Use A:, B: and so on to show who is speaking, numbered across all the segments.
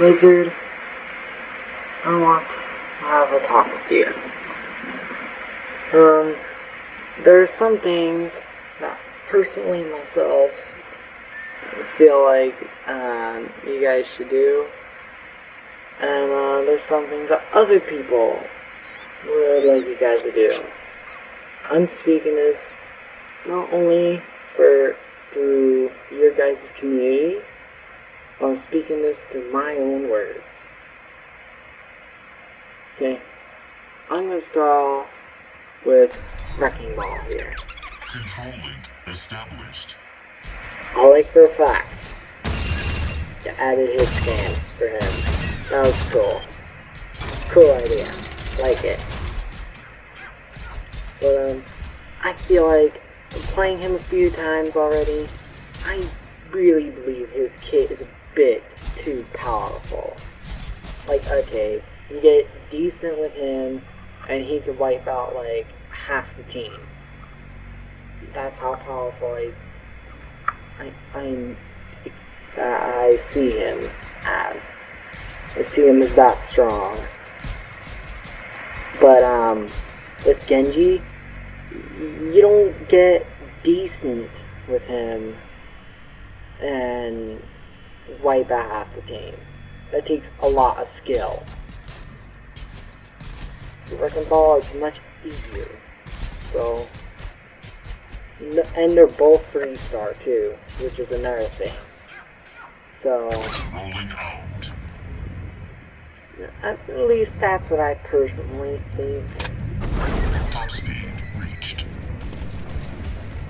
A: Lizard, I want to have a talk with you. There are some things that personally myself feel like you guys should do, and there's some things that other people would like you guys to do. I'm speaking this not only through your guys' community, but I'm speaking this through my own words. Okay, I'm gonna start off with Wrecking Ball here.
B: Control link established.
A: I like for a fact you added hit scan for him. That was cool. Cool idea. Like it. But I feel like playing him a few times already, I really believe his kit is a bit too powerful. Like, okay, you get decent with him and he could wipe out like half the team. That's how powerful I see him as. I see him as that strong. But with Genji, you don't get decent with him and wipe out half the team. That takes a lot of skill. Wrecking Ball is much easier. So, and they're both 3-star too, which is another thing. So,
B: Rolling out.
A: at least that's what I personally think.
B: Top speed reached.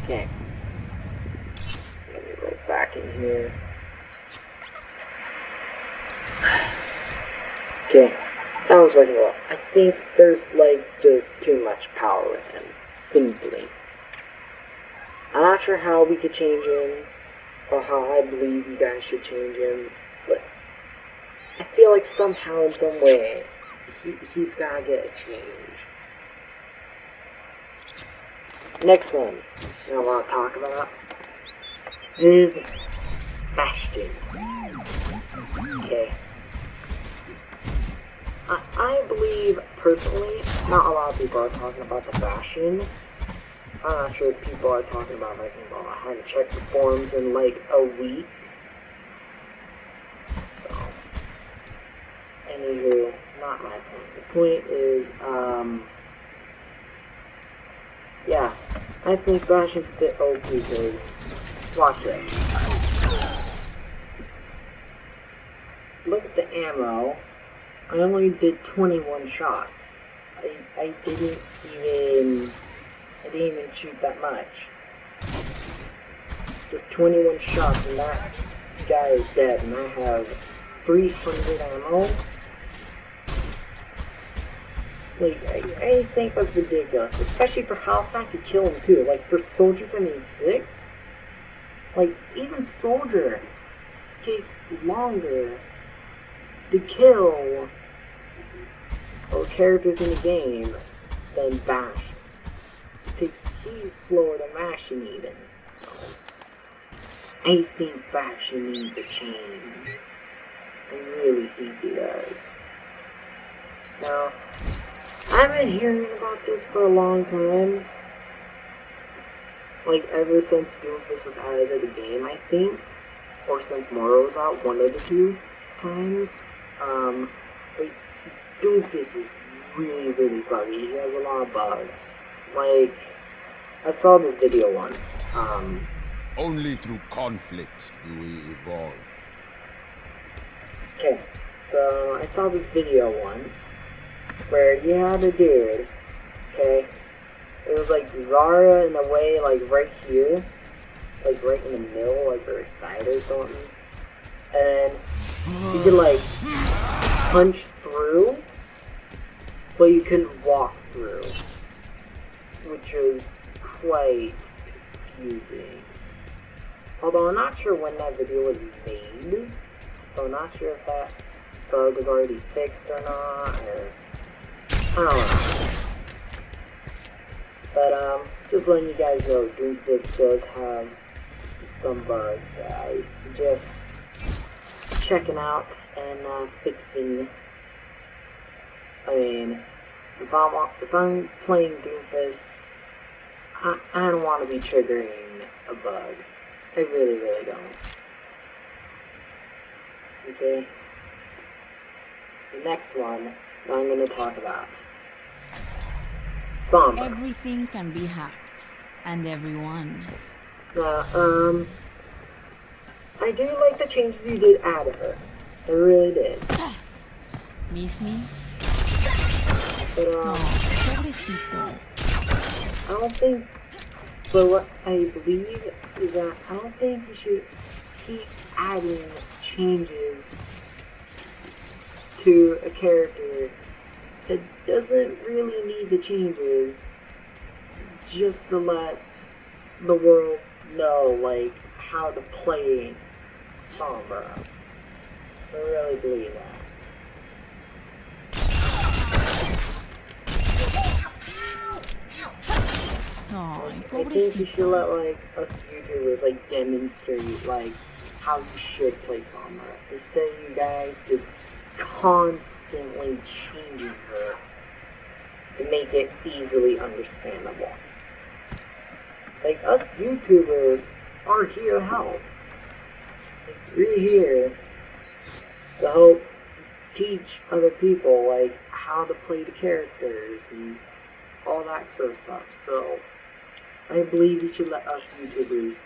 A: Okay. Let me go back in here. Okay, that was Wrecking Ball. I think there's like just too much power with him. Simply. I'm not sure how we could change him, or how I believe you guys should change him, but I feel like somehow, in some way, he's gotta get a change. Next one I want to talk about is Bastion. Okay. I believe, personally, not a lot of people are talking about the Bastion. I'm not sure if people are talking about Wrecking Ball. I haven't checked the forums in like a week. So, anywho, not my point. The point is, yeah, I think Bastion's a bit OP because, watch this. Look at the ammo. I only did 21 shots. I didn't even shoot that much. Just 21 shots and that guy is dead, and I have 300 ammo. Like, I think that's ridiculous, especially for how fast you kill him too. Like, for Soldier 76, like, even Soldier takes longer to kill or characters in the game than Bash. He's slower than Bastion even. So I think Bastion needs a change. I really think he does. Now, I've been hearing about this for a long time. Like, ever since Doomfist was added to the game, I think. Or since Moro was out, one of the two times. But Doomfist is really, really buggy. He has a lot of bugs. Like, I saw this video once.
C: Only through conflict do we evolve.
A: Okay, so I saw this video once where you had a dude, okay? It was like Zara in a way, like right here, like right in the middle, like her side or something. And you could like punch through, but you couldn't walk through, which was quite confusing. Although I'm not sure when that video was made, so I'm not sure if that bug was already fixed or not, or I don't know. But just letting you guys know, Doomfist does have some bugs. I suggest checking out and fixing. I mean, if I'm playing Doomfist, I don't want to be triggering a bug. I really, really don't. Okay. The next one that I'm going to talk about. Somber.
D: Everything can be hacked, and everyone.
A: Now, I do like the changes you did add her. I really did.
D: Miss me?
A: But,
D: No, pobrecito.
A: I don't think, but what I believe is that I don't think you should keep adding changes to a character that doesn't really need the changes just to let the world know, like, how to play Sombra. I really believe that.
D: No,
A: I think you
D: pobrecito.
A: should let, like, us YouTubers, like, demonstrate, like, how you should play Sombra. Instead of you guys just constantly changing her to make it easily understandable. Like, us YouTubers are here to help. Like, we're here to help teach other people, like, how to play the characters and all that sort of stuff. So, I believe you should let us YouTubers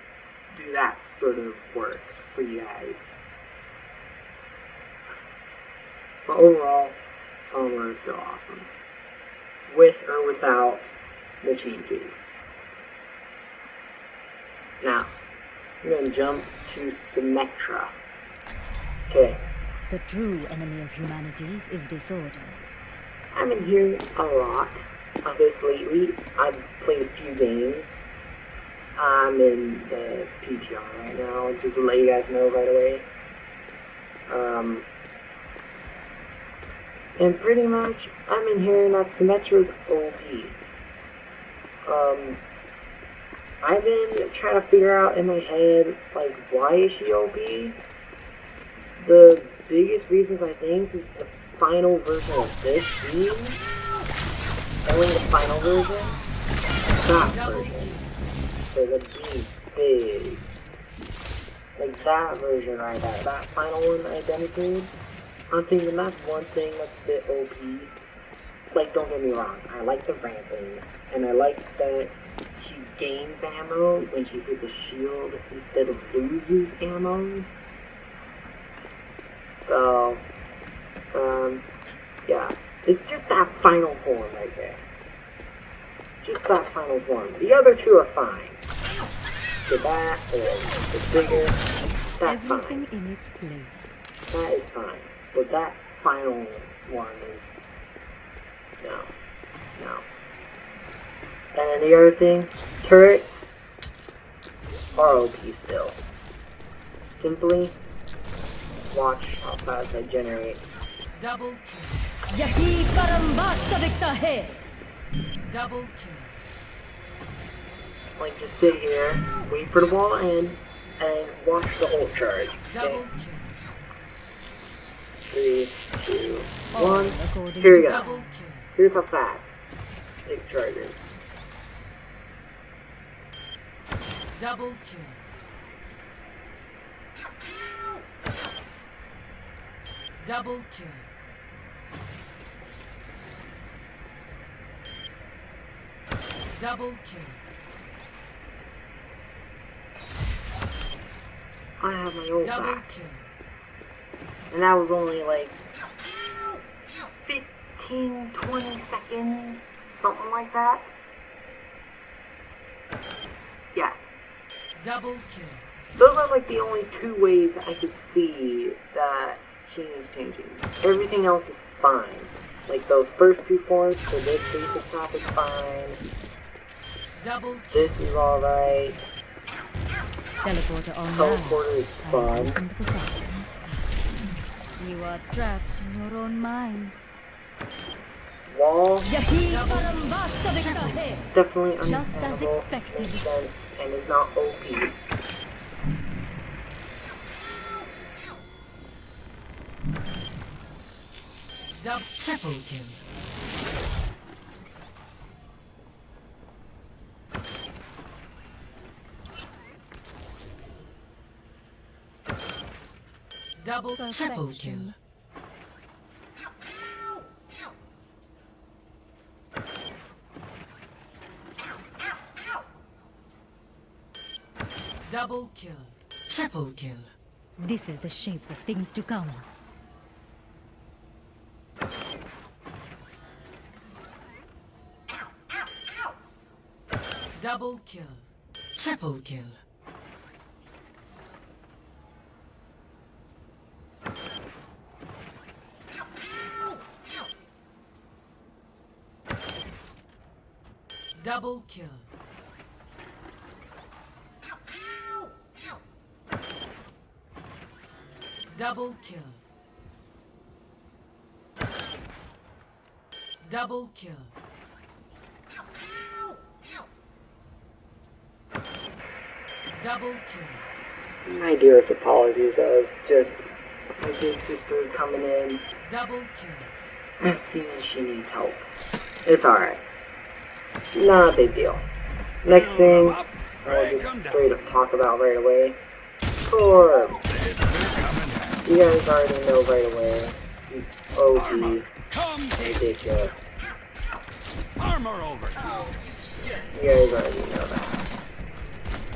A: do that sort of work for you guys. But overall, Sombra is still awesome. With or without the changes. Now, we're going to jump to Symmetra. Okay,
E: The true enemy of humanity is disorder.
A: I've been hearing a lot of this lately. I've played a few games. I'm in the PTR right now, just to let you guys know right away. And pretty much, I've been hearing that Symmetra's OP. I've been trying to figure out in my head, like, why is she OP? The biggest reasons I think is the final version of this game. Only the final version. That version. So the big. Like that version right there. That final one I demonstrated. I'm thinking that's one thing that's a bit OP. Like, don't get me wrong. I like the ramping. And I like that she gains ammo when she hits a shield instead of loses ammo. So, yeah. It's just that final form right there. Just that final form. The other two are fine. The bat, the bigger, that's
E: Everything
A: fine.
E: in its place.
A: That is fine. But that final one is... No. And then the other thing, turrets are OP still. Simply watch how fast I generate.
D: Double kill.
E: Yahi karambasta dikta hai.
D: Double kill.
A: Like, just sit here, wait for the ball to end, and watch the ult charge.
D: Double
A: Okay?
D: kill.
A: 3, 2, 1.
E: According
A: Here we
E: to
A: go.
D: Double kill.
A: Here's how fast it charges.
D: Double kill. Double kill. Double kill.
A: I have my ult
D: Double
A: back.
D: kill.
A: And that was only like 15, 20 seconds, something like that. Yeah.
D: Double kill.
A: Those are like the only two ways I could see that she is changing. Everything else is fine. Like those first two forms for this basic attack is fine.
D: Double kill.
A: This is alright.
E: teleporter online.
A: Teleporter is
E: I
A: fun.
E: opened the button. You are trapped in your own mind.
A: Wall,
E: Yahi karambasta dikta hai.
A: definitely
E: Just as
A: understandable,
E: expected.
A: makes sense, and is not OP.
F: Triple kill. Triple kill. Double kill. Triple kill.
E: This is the shape of things to come.
F: Double kill. Triple kill. Double kill. Double kill. Double kill. Double kill.
A: My dearest apologies, that was just my big sister coming in,
F: Double kill.
A: asking if she needs help. It's alright. Not a big deal. Next thing, I'll just straight up talk about right away. Or, you guys already know right away. He's OG. Ridiculous.
G: Armor over.
A: You guys already know that.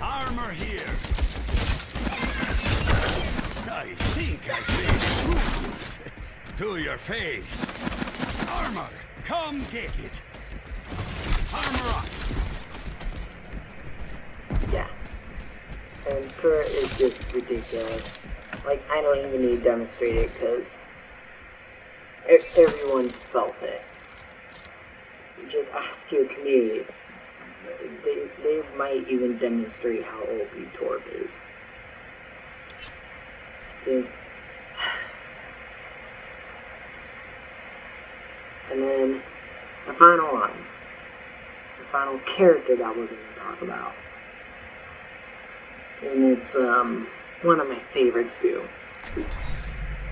G: Armor here. I think I made improvements to your face. Armor, come get it. Armor up.
A: Yeah. And Kurt is just ridiculous. Like, I don't even need to demonstrate it because everyone's felt it. Just ask your community. They might even demonstrate how OP Torb is. See? And then the final one. The final character that we're going to talk about. And it's one of my favorites too.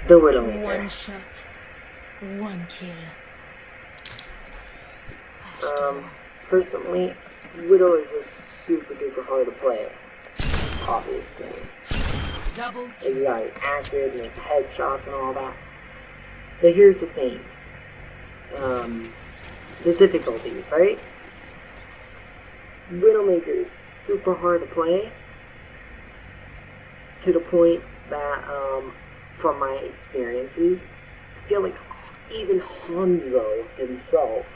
A: The Widowmaker.
D: One shot, one kill.
A: Personally, Widow is just super duper hard to play. Obviously.
F: Double
A: Like, you gotta be accurate, make headshots and all that. But here's the thing. The difficulties, right? Widowmaker is super hard to play. To the point that, from my experiences, I feel like even Hanzo himself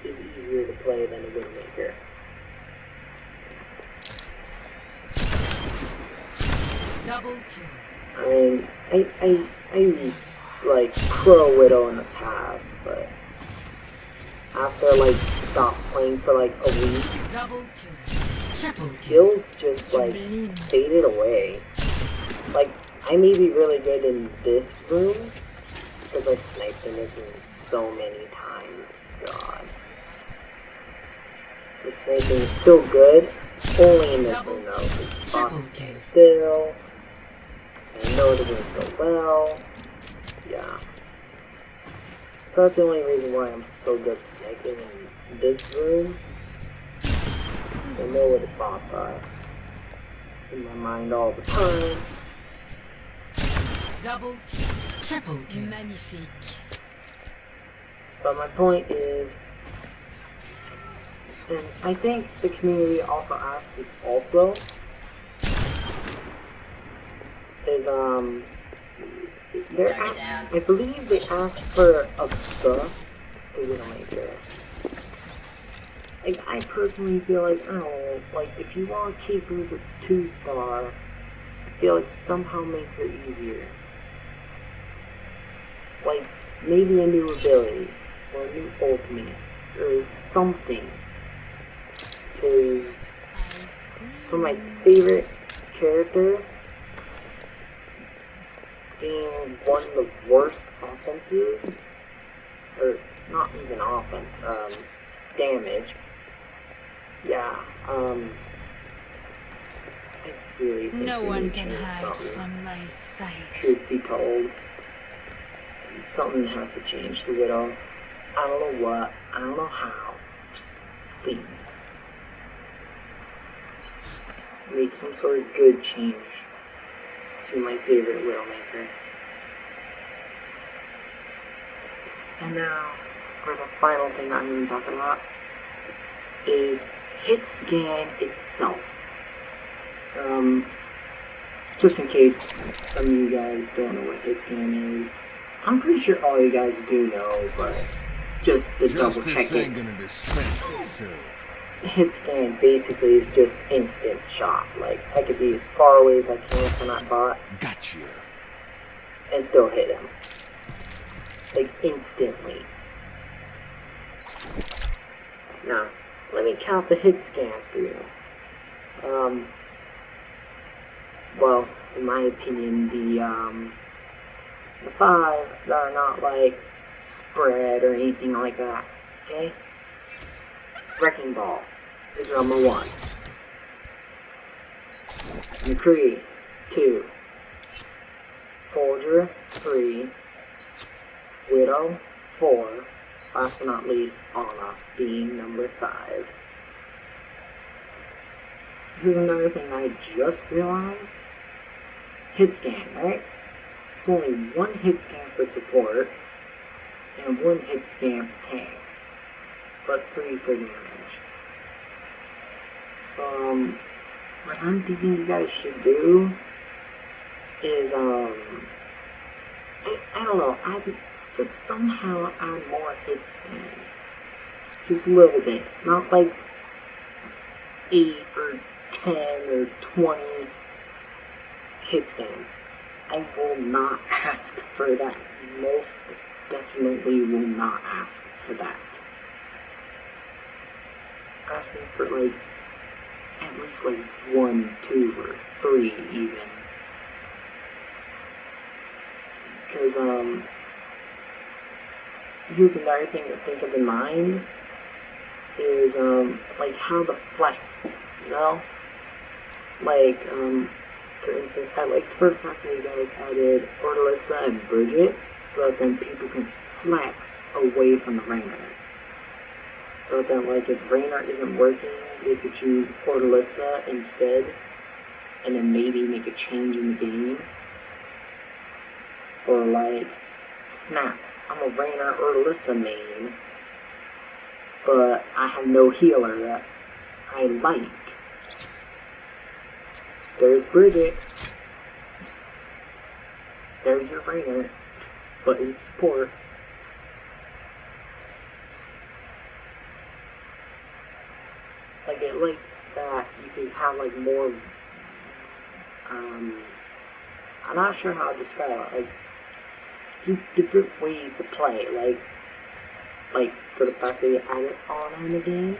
A: is easier to play than a Widowmaker.
F: Double kill.
A: I mean, I used, like, Pro Widow in the past, but after, like, stopped playing for, like, a week,
F: Double kill. Triple kill.
A: skills just, like, faded away. Like, I may be really good in this room, because I sniped in this room so many times. God. The sniping is still good, only in this room, though, because boss is staying still. I know they're doing so well. Yeah. So that's the only reason why I'm so good sniping in this room. I know where the bots are. In my mind all the time.
F: Double kill. Triple kill.
D: Magnifique.
A: But my point is, and I think the community also asks this also, is, they're asked, I believe they asked for a buff to Widowmaker. Like, I personally feel like, I don't know, like, if you want to keep her as a 2-star, I feel like somehow make her easier. Like, maybe a new ability, or a new ultimate, or something. Because, for my favorite character, being one of the worst offenses, or not even offense, damage. Yeah, I really think
D: No
A: we
D: one
A: need to
D: can
A: change
D: hide
A: something,
D: from my sight.
A: truth be told. something has to change to Widow. I don't know what, I don't know how. Just please. Make some sort of good change to my favorite Widowmaker. And now, for the final thing I'm going to talk about, is hit scan itself. Just in case some of you guys don't know what hit scan is, I'm pretty sure all you guys do know, but just to double check
C: ain't
A: it.
C: gonna dispense itself.
A: Hit scan basically is just instant shot. Like, I could be as far away as I can from that bot
C: Gotcha.
A: and still hit him. Like, instantly. Now, let me count the hit scans for you. Well, in my opinion, the 5 that are not, like, spread or anything like that, okay? Wrecking Ball is number 1. McCree, 2. Soldier, 3. Widow, 4. Last but not least, Anna being number 5. Here's another thing I just realized. Hit scan, right? It's only 1 hit scan for support and 1 hit scan for tank, but 3 for damage. So, what I'm thinking you guys should do is, I don't know, I'd just somehow add more hit scan. Just a little bit. Not like 8 or 10 or 20 hit scans. I will not ask for that. Most definitely will not ask for that. Asking for like at least like 1, 2, or 3 even. Because here's another thing to think of in mind is like how the flex, you know? Like for instance, I liked for the fact that you guys added Ordelissa and Bridget, so that then people can flex away from the Rainer. So that like if Rainer isn't working, they could choose Ordelissa instead, and then maybe make a change in the game. Or like, snap, I'm a Rainer Ordelissa main, but I have no healer that I like. There's Bridget. There's your Rainer, but in support. Like it like that, you could have like more. I'm not sure how to describe it. Like just different ways to play. Like for the fact that you added Anna in the game.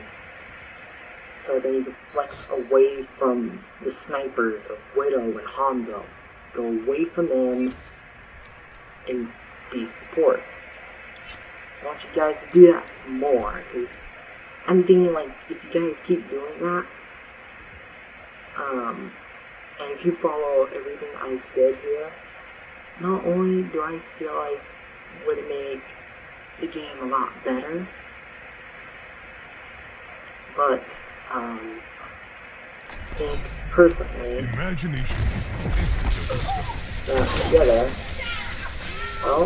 A: So then you can flex away from the snipers of Widow and Hanzo. Go away from them and be support. I want you guys to do that more, because I'm thinking like if you guys keep doing that, and if you follow everything I said here, not only do I feel like it would make the game a lot better, but I think personally
B: Imagination is the essence of the
A: that together, well,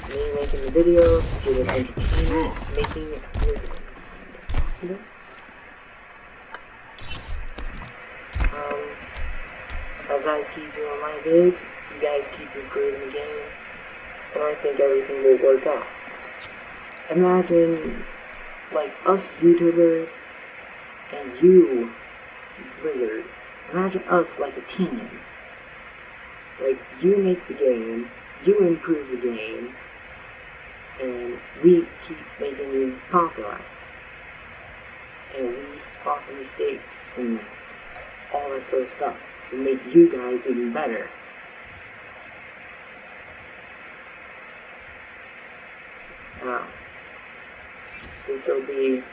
A: me making the video, it was entertaining, making it really popular. As I keep doing my vids, you guys keep improving the game, and I think everything will work out. Imagine like us YouTubers and you, Blizzard. Imagine us like a team. Like you make the game, you improve the game, and we keep making you popular. And we spot the mistakes and all that sort of stuff to make you guys even better. Now, this will be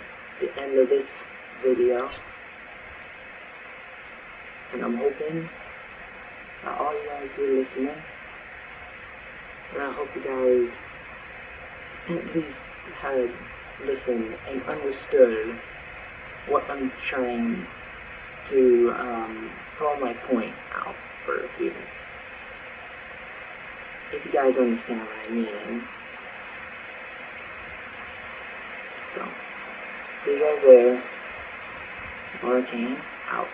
A: the end of this video, and I'm hoping that all you guys who are listening And I hope you guys at least had listened and understood what I'm trying to throw my point out for here. If you guys understand what I mean. So, see you guys later. Hurricane out.